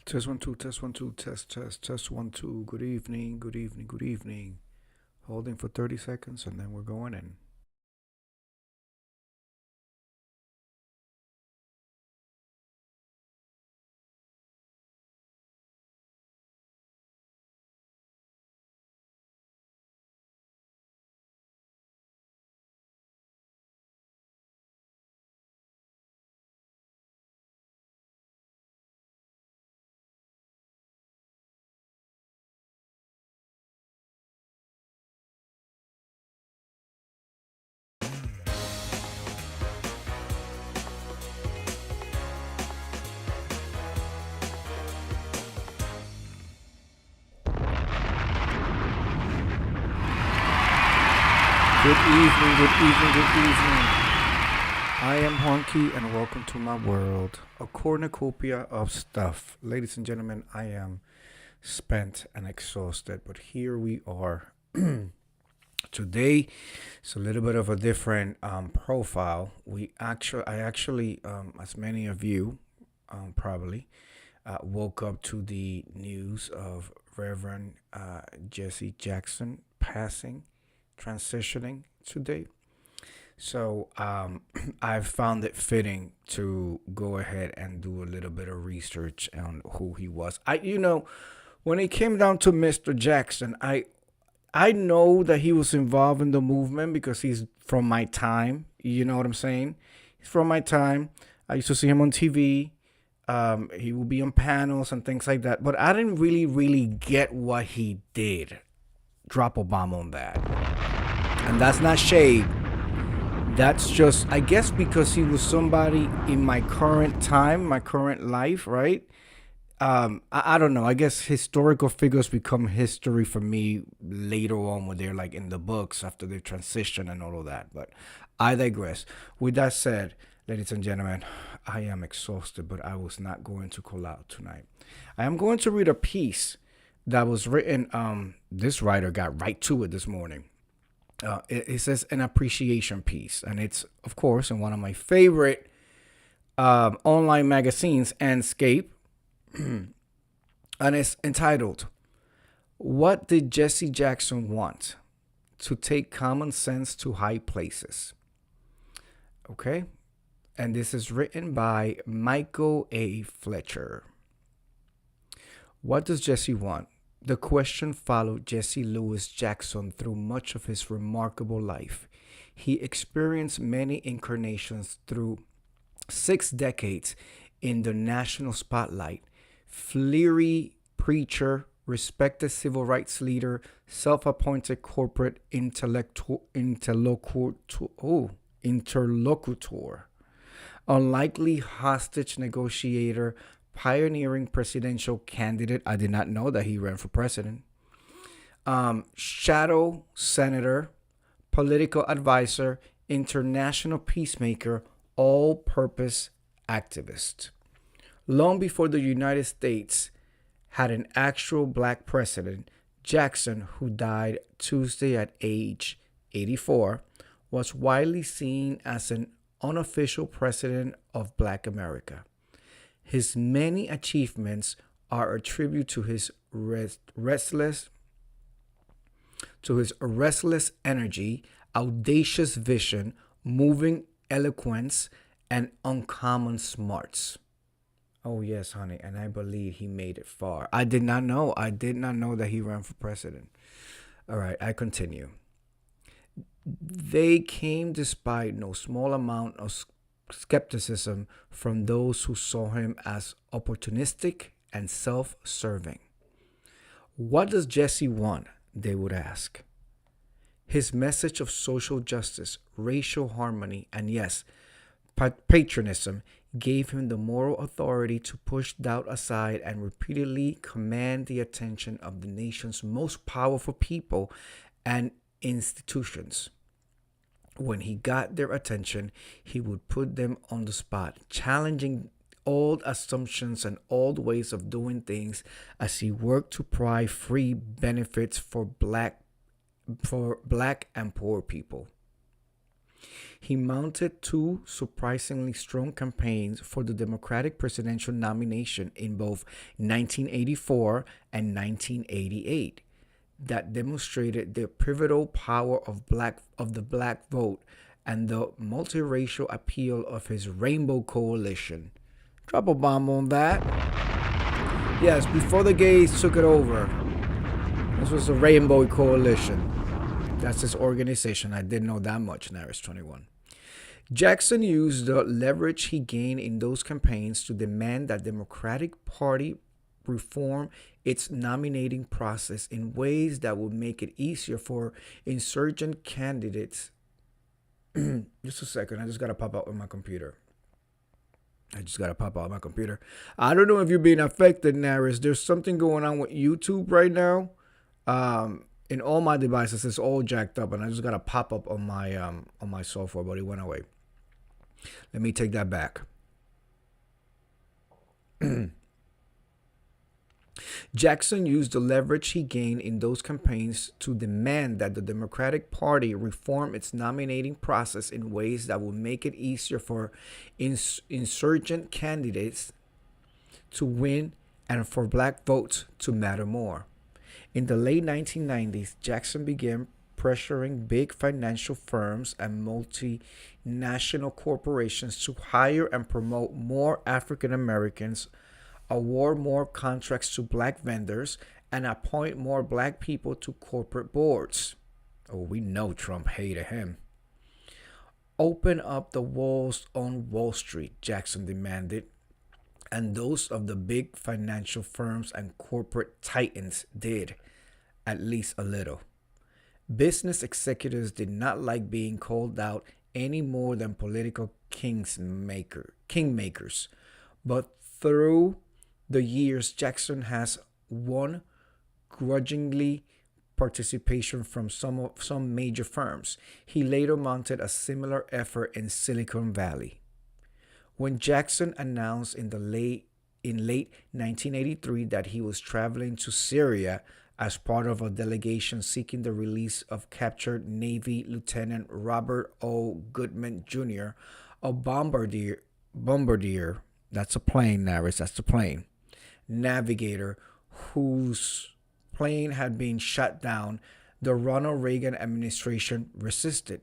Test one, two, test one, two, test one, two. Good evening, good evening, good evening. Holding for 30 seconds and then we're going in. Good evening, good evening, good evening. I am Honky and welcome to my world, a cornucopia of stuff. Ladies and gentlemen, I am spent and exhausted, but here we are. Today, it's a little bit of a different profile. As many of you probably, woke up to the news of Reverend Jesse Jackson passing, transitioning today. So I've found it fitting to go ahead and do a little bit of research on who he was. When it came down to Mr. Jackson, I know that he was involved in the movement because he's from my time. You know what I'm saying? He's from my time. I used to see him on TV. He would be on panels and things like that. But I didn't really get what he did. Drop a bomb on that. And that's not shade. That's just, I guess, because he was somebody in my current time, my current life, right? I don't know. I guess historical figures become history for me later on when they're like in the books after their transition and all of that. But I digress. With that said, ladies and gentlemen, I am exhausted, but I was not going to call out tonight. I am going to read a piece that was written. This writer got right to it this morning. It says an appreciation piece, and it's of course in one of my favorite online magazines, Anscape, and it's entitled "What Did Jesse Jackson Want? To Take Common Sense to High Places." Okay, and this is written by Michael A. Fletcher. What does Jesse want? The question followed Jesse Louis Jackson through much of his remarkable life. He experienced many incarnations through 6 decades in the national spotlight. Fiery preacher, respected civil rights leader, self appointed corporate interlocutor, unlikely hostage negotiator, pioneering presidential candidate. I did not know that he ran for president. Shadow senator, political advisor, international peacemaker, all purpose activist. Long before the United States had an actual black president, Jackson, who died Tuesday at age 84, was widely seen as an unofficial president of black America. His many achievements are a tribute to his restless energy, audacious vision, moving eloquence, and uncommon smarts. Oh yes, honey, and I believe he made it far. I did not know. I did not know that he ran for president. All right, I continue. They came despite no small amount of skepticism from those who saw him as opportunistic and self serving. What does Jesse want? They would ask. His message of social justice, racial harmony, and yes, patriotism gave him the moral authority to push doubt aside and repeatedly command the attention of the nation's most powerful people and institutions. When he got their attention, he would put them on the spot, challenging old assumptions and old ways of doing things as he worked to provide free benefits for black and poor people. He mounted two surprisingly strong campaigns for the Democratic presidential nomination in both 1984 and 1988 that demonstrated the pivotal power of the black vote and the multiracial appeal of his Rainbow Coalition. Drop a bomb on that. Yes, before the gays took it over, this was the Rainbow Coalition. That's his organization. I didn't know that much, Naris 21. Jackson used the leverage he gained in those campaigns to demand that Democratic Party reform its nominating process in ways that would make it easier for insurgent candidates. Just a second, I just gotta pop out on my computer. I don't know if you're being affected, Naris. There's something going on with YouTube right now. In all my devices, it's all jacked up, and I just got a pop up on my software, but it went away. Let me take that back. Jackson used the leverage he gained in those campaigns to demand that the Democratic Party reform its nominating process in ways that would make it easier for insurgent candidates to win and for black votes to matter more. In the late 1990s, Jackson began pressuring big financial firms and multinational corporations to hire and promote more African Americans, award more contracts to black vendors, and appoint more black people to corporate boards. Oh, we know Trump hated him. Open up the walls on Wall Street, Jackson demanded, and those of the big financial firms and corporate titans did, at least a little. Business executives did not like being called out any more than political kingmakers. But through the years, Jackson has won grudgingly participation from some major firms. He later mounted a similar effort in Silicon Valley. When Jackson announced in late 1983 that he was traveling to Syria as part of a delegation seeking the release of captured Navy Lieutenant Robert O. Goodman Jr., a bombardier, that's a plane, Naris, that's the plane, navigator whose plane had been shot down, the Ronald Reagan administration resisted.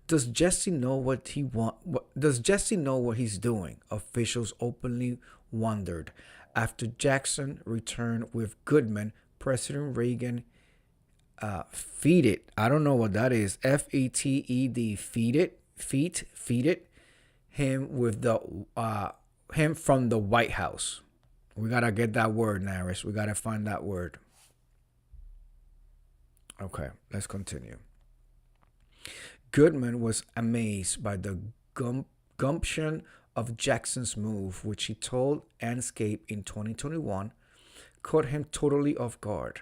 Does Jesse know what he's doing? Officials openly wondered. After Jackson returned with Goodman, President Reagan feted. I don't know what that is. FETED. Feted him with him from the White House. We gotta get that word, Naris. We gotta find that word. Okay, let's continue. Goodman was amazed by the gumption of Jackson's move, which he told Anscape in 2021 caught him totally off guard.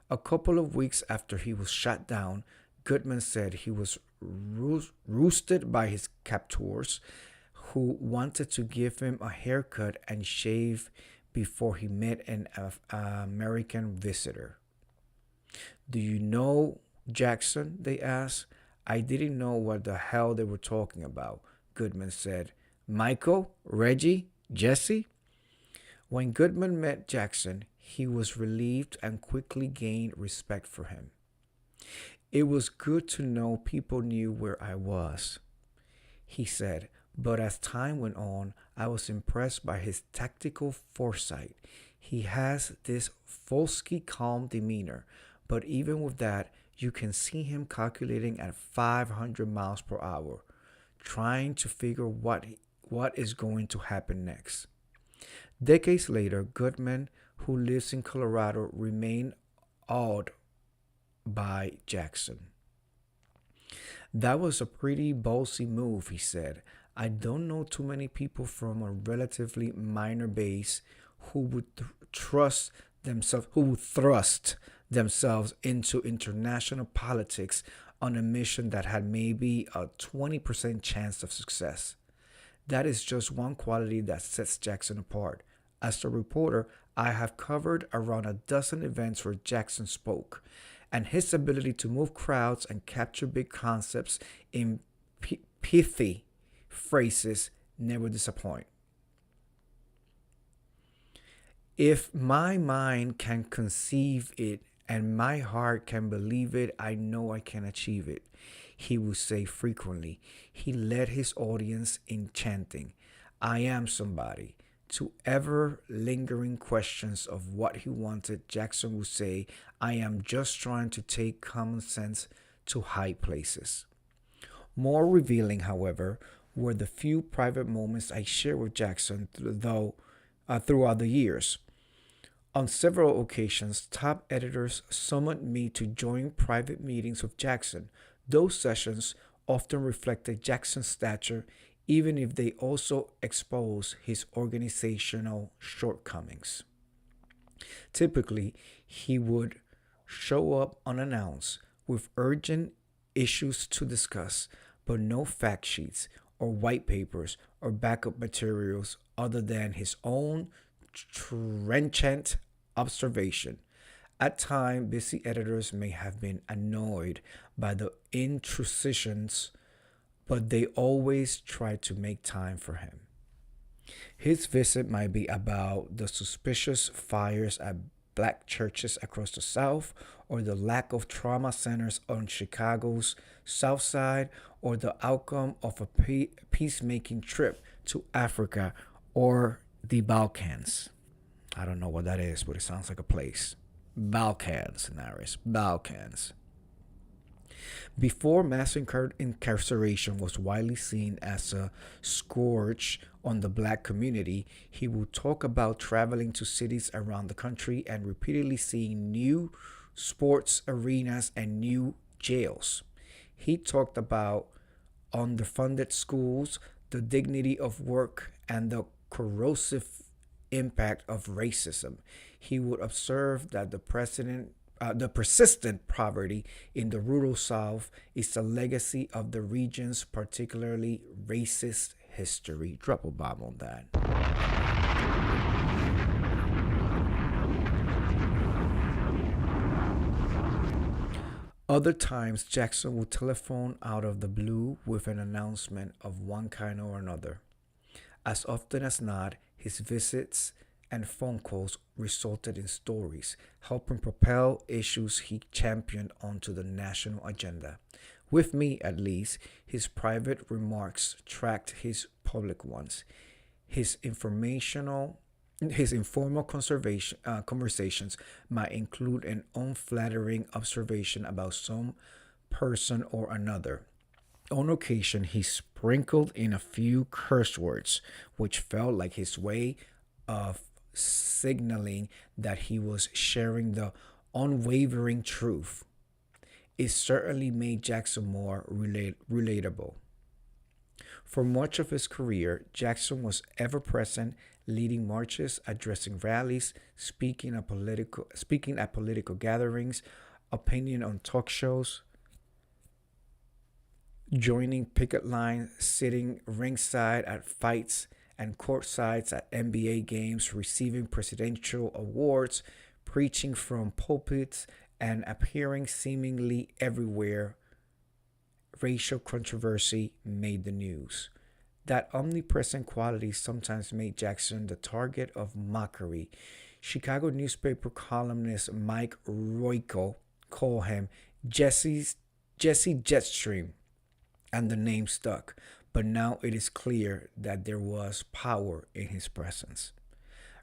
A couple of weeks after he was shot down, Goodman said he was roosted by his captors, who wanted to give him a haircut and shave before he met an American visitor. "Do you know Jackson?" they asked. "I didn't know what the hell they were talking about," Goodman said. "Michael, Reggie, Jesse?" When Goodman met Jackson, he was relieved and quickly gained respect for him. "It was good to know people knew where I was," he said, "but as time went on, I was impressed by his tactical foresight. He has this falsely calm demeanor, but even with that, you can see him calculating at 500 miles per hour, trying to figure what is going to happen next." Decades later, Goodman, who lives in Colorado, remained awed by Jackson. "That was a pretty ballsy move," he said. "I don't know too many people from a relatively minor base who would thrust themselves into international politics on a mission that had maybe a 20% chance of success. That is just one quality that sets Jackson apart. As a reporter, I have covered around a dozen events where Jackson spoke, and his ability to move crowds and capture big concepts in pithy phrases never disappoint. If my mind can conceive it and my heart can believe it, I know I can achieve it. He would say frequently. He led his audience in chanting, I am somebody. To ever lingering questions of what he wanted, Jackson would say, I am just trying to take common sense to high places. More revealing, however, were the few private moments I shared with Jackson throughout the years. On several occasions, top editors summoned me to join private meetings with Jackson. Those sessions often reflected Jackson's stature, even if they also exposed his organizational shortcomings. Typically, he would show up unannounced with urgent issues to discuss, but no fact sheets or white papers or backup materials other than his own trenchant observation. At times, busy editors may have been annoyed by the intrusions, but they always tried to make time for him. His visit might be about the suspicious fires at black churches across the South, or the lack of trauma centers on Chicago's South Side, or the outcome of a peacemaking trip to Africa or the Balkans. I don't know what that is, but it sounds like a place. Balkans, Naris. Balkans. Before mass incarceration was widely seen as a scourge on the black community, he would talk about traveling to cities around the country and repeatedly seeing new sports arenas and new jails. He talked about underfunded schools, the dignity of work, and the corrosive impact of racism. He would observe that the persistent poverty in the rural South is a legacy of the region's particularly racist history. Drop a bomb on that. Other times, Jackson would telephone out of the blue with an announcement of one kind or another. As often as not, his visits and phone calls resulted in stories, helping propel issues he championed onto the national agenda. With me, at least, his private remarks tracked his public ones. His informational his informal conversations might include an unflattering observation about some person or another. On occasion, he sprinkled in a few curse words, which felt like his way of signaling that he was sharing the unwavering truth. It certainly made Jackson more relatable. For much of his career, Jackson was ever present, leading marches, addressing rallies, speaking at political gatherings, opinion on talk shows, joining picket lines, sitting ringside at fights and courtsides at NBA games, receiving presidential awards, preaching from pulpits, and appearing seemingly everywhere racial controversy made the news. That omnipresent quality sometimes made Jackson the target of mockery. Chicago newspaper columnist Mike Royko called him Jesse Jetstream, and the name stuck. But now it is clear that there was power in his presence.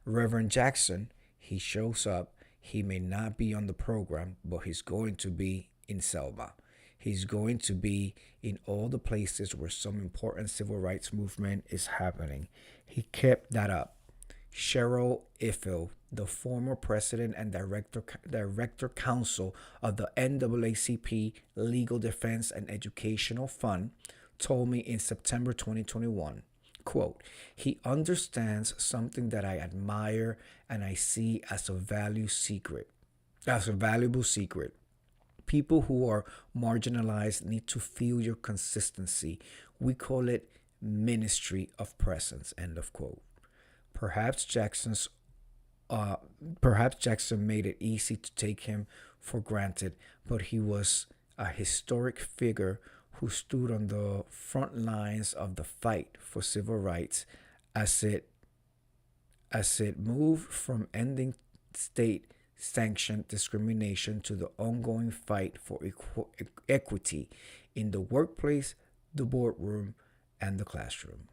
Reverend Jackson, he shows up. He may not be on the program, but he's going to be in Selma. He's going to be in all the places where some important civil rights movement is happening. He kept that up. Cheryl Ifill, the former president and director counsel of the NAACP Legal Defense and Educational Fund, told me in September 2021, quote, he understands something that I admire and I see as a valuable secret. People who are marginalized need to feel your consistency. We call it ministry of presence, end of quote. Perhaps Jackson's Uh, Perhaps Jackson made it easy to take him for granted, but he was a historic figure who stood on the front lines of the fight for civil rights as it moved from ending state sanctioned discrimination to the ongoing fight for equity in the workplace, the boardroom, and the classroom.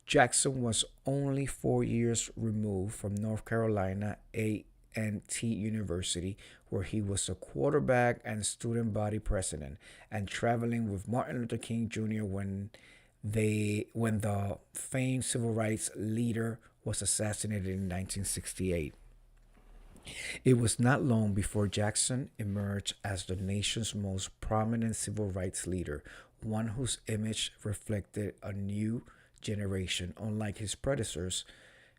Jackson was only 4 years removed from North Carolina A&T University, where he was a quarterback and student body president, and traveling with Martin Luther King Jr. When the famed civil rights leader was assassinated in 1968. It was not long before Jackson emerged as the nation's most prominent civil rights leader, one whose image reflected a new generation, unlike his predecessors,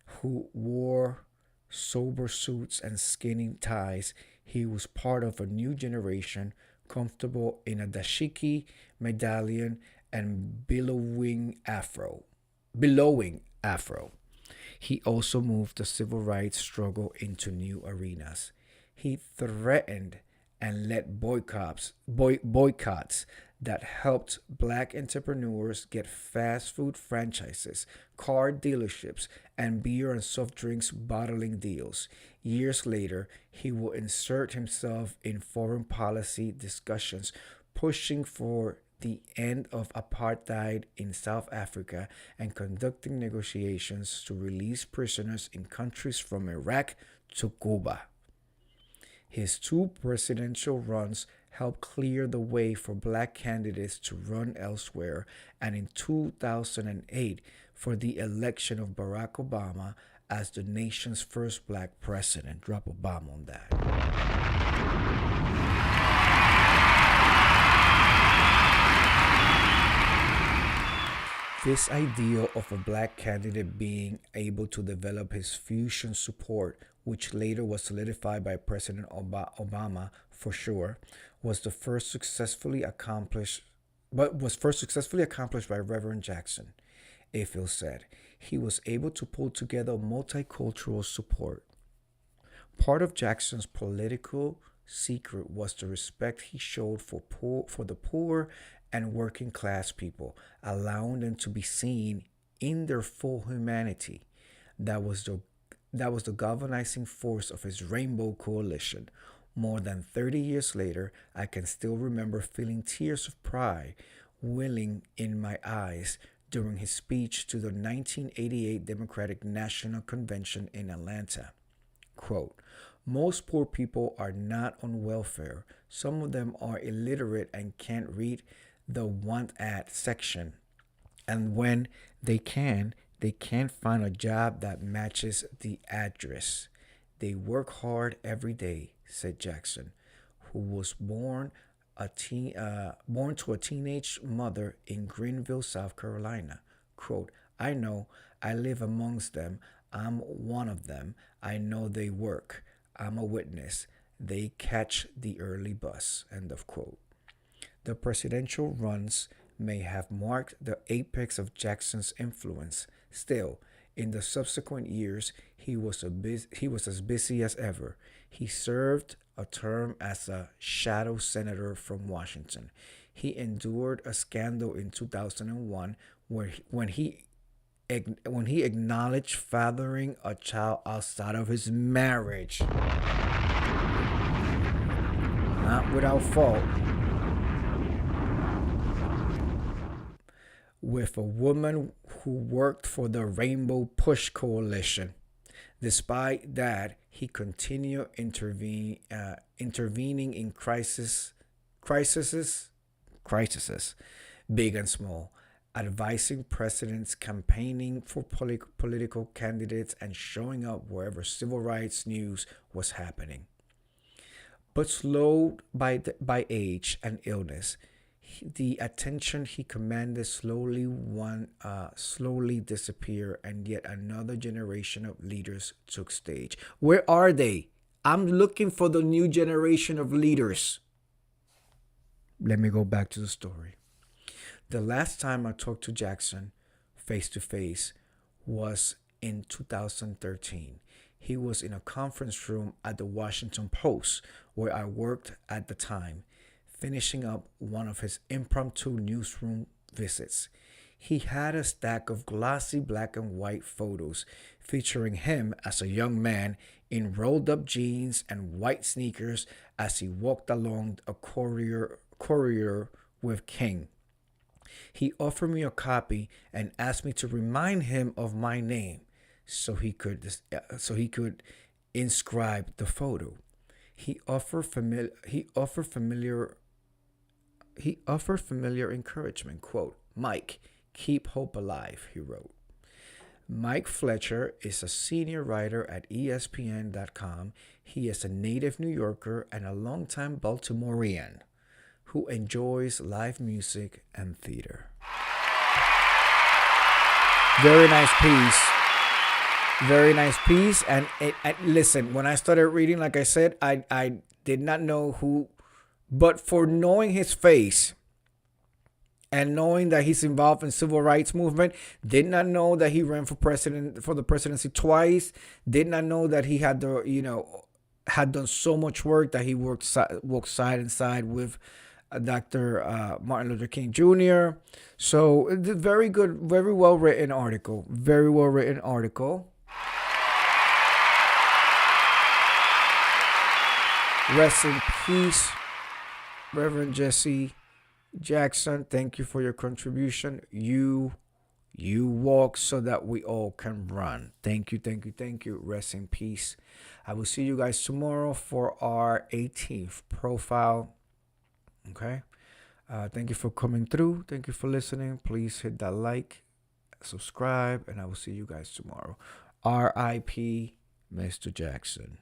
who wore sober suits and skinny ties. He was part of a new generation, comfortable in a dashiki medallion and billowing afro. He also moved the civil rights struggle into new arenas. He threatened and led boycotts that helped black entrepreneurs get fast food franchises, car dealerships, and beer and soft drinks bottling deals. Years later, he will insert himself in foreign policy discussions, pushing for the end of apartheid in South Africa and conducting negotiations to release prisoners in countries from Iraq to Cuba. His two presidential runs helped clear the way for black candidates to run elsewhere, and in 2008 for the election of Barack Obama as the nation's first black president. Drop a bomb on that. This idea of a black candidate being able to develop his fusion support, which later was solidified by President Obama for sure, was the first successfully accomplished was first successfully accomplished by Reverend Jackson. Afil said he was able to pull together multicultural support. Part of Jackson's political secret was the respect he showed for the poor and working class people, allowing them to be seen in their full humanity. That was the that was the galvanizing force of his Rainbow Coalition. More than 30 years later, I can still remember feeling tears of pride welling in my eyes during his speech to the 1988 Democratic National Convention in Atlanta. Quote, most poor people are not on welfare. Some of them are illiterate and can't read the want ad section. And when they can't find a job that matches the address. They work hard every day, said Jackson, who was born to a teenage mother in Greenville, South Carolina. Quote, I know, I live amongst them. I'm one of them. I know they work. I'm a witness. They catch the early bus. End of quote. The presidential runs may have marked the apex of Jackson's influence. Still, in the subsequent years, he was as busy as ever. He served a term as a shadow senator from Washington. He endured a scandal in 2001 when he acknowledged fathering a child outside of his marriage. Not without fault. With a woman who worked for the Rainbow Push Coalition. Despite that, he continued intervening in crises, big and small, advising presidents, campaigning for political candidates, and showing up wherever civil rights news was happening. But slowed by age and illness, the attention he commanded slowly disappeared, and yet another generation of leaders took stage. Where are they? I'm looking for the new generation of leaders. Let me go back to the story. The last time I talked to Jackson face to face was in 2013. He was in a conference room at the Washington Post, where I worked at the time, finishing up one of his impromptu newsroom visits. He had a stack of glossy black and white photos featuring him as a young man in rolled up jeans and white sneakers as he walked along a corridor with King. He offered me a copy and asked me to remind him of my name so he could inscribe the photo. He offered familiar encouragement. Quote, Mike, keep hope alive, he wrote. Mike Fletcher is a senior writer at ESPN.com. He is a native New Yorker and a longtime Baltimorean who enjoys live music and theater. Very nice piece. Very nice piece. And listen, when I started reading, like I said, I did not know who, but for knowing his face and knowing that he's involved in civil rights movement, did not know that he ran for the presidency twice, did not know that he had done so much work, that he worked side and side with Dr. Martin Luther King Jr. So very good, very well written article. Very well written article. Rest in peace, Reverend Jesse Jackson. Thank you for your contribution. You walk so that we all can run. Thank you, thank you, thank you. Rest in peace. I will see you guys tomorrow for our 18th profile. Okay. Thank you for coming through. Thank you for listening. Please hit that like, subscribe, and I will see you guys tomorrow. R.I.P. Mr. Jackson.